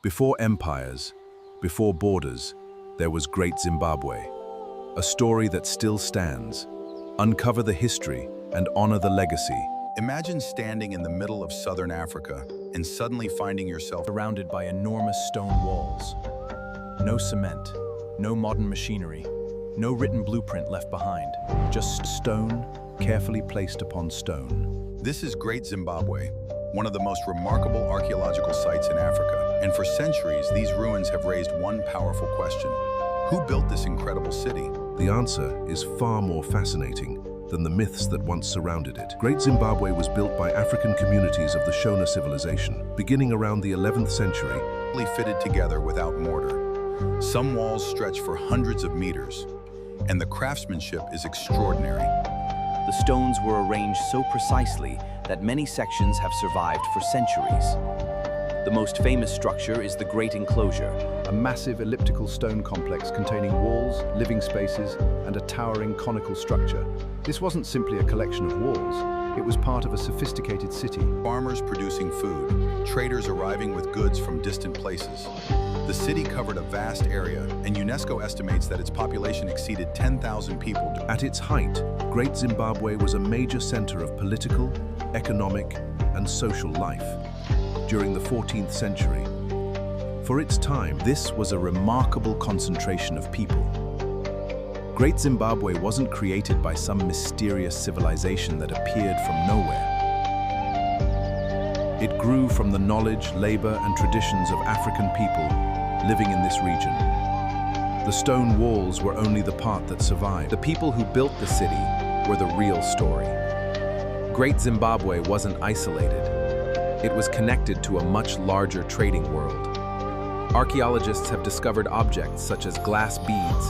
Before empires, before borders, there was Great Zimbabwe, a story that still stands. Uncover the history and honor the legacy. Imagine standing in the middle of southern Africa and suddenly finding yourself surrounded by enormous stone walls. No cement, no modern machinery, no written blueprint left behind, just stone carefully placed upon stone. This is Great Zimbabwe, one of the most remarkable archaeological sites in Africa. And for centuries, these ruins have raised one powerful question. Who built this incredible city? The answer is far more fascinating than the myths that once surrounded it. Great Zimbabwe was built by African communities of the Shona civilization, beginning around the 11th century. Fitted together without mortar. Some walls stretch for hundreds of meters, and the craftsmanship is extraordinary. The stones were arranged so precisely that many sections have survived for centuries. The most famous structure is the Great Enclosure, a massive elliptical stone complex containing walls, living spaces, and a towering conical structure. This wasn't simply a collection of walls, it was part of a sophisticated city. Farmers producing food, traders arriving with goods from distant places. The city covered a vast area, and UNESCO estimates that its population exceeded 10,000 people. At its height, Great Zimbabwe was a major center of political, economic, and social life during the 14th century. For its time, this was a remarkable concentration of people. Great Zimbabwe wasn't created by some mysterious civilization that appeared from nowhere. It grew from the knowledge, labor, and traditions of African people living in this region. The stone walls were only the part that survived. The people who built the city were the real story. Great Zimbabwe wasn't isolated. It was connected to a much larger trading world. Archaeologists have discovered objects such as glass beads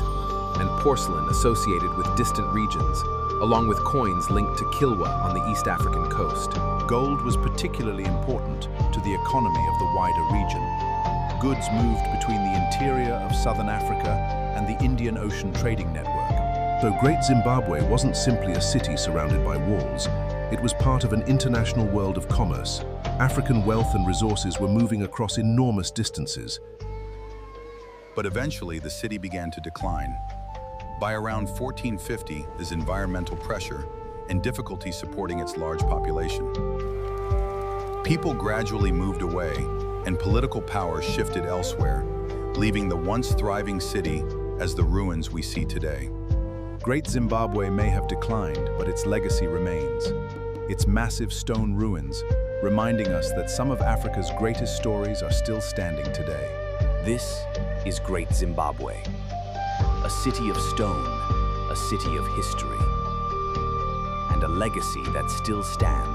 and porcelain associated with distant regions, along with coins linked to Kilwa on the East African coast. Gold was particularly important to the economy of the wider region. Goods moved between the interior of southern Africa and the Indian Ocean trading network. So Great Zimbabwe wasn't simply a city surrounded by walls, it was part of an international world of commerce. African wealth and resources were moving across enormous distances. But eventually, the city began to decline. By around 1450, there's environmental pressure and difficulty supporting its large population. People gradually moved away, and political power shifted elsewhere, leaving the once thriving city as the ruins we see today. Great Zimbabwe may have declined, but its legacy remains. Its massive stone ruins, reminding us that some of Africa's greatest stories are still standing today. This is Great Zimbabwe, a city of stone, a city of history, and a legacy that still stands.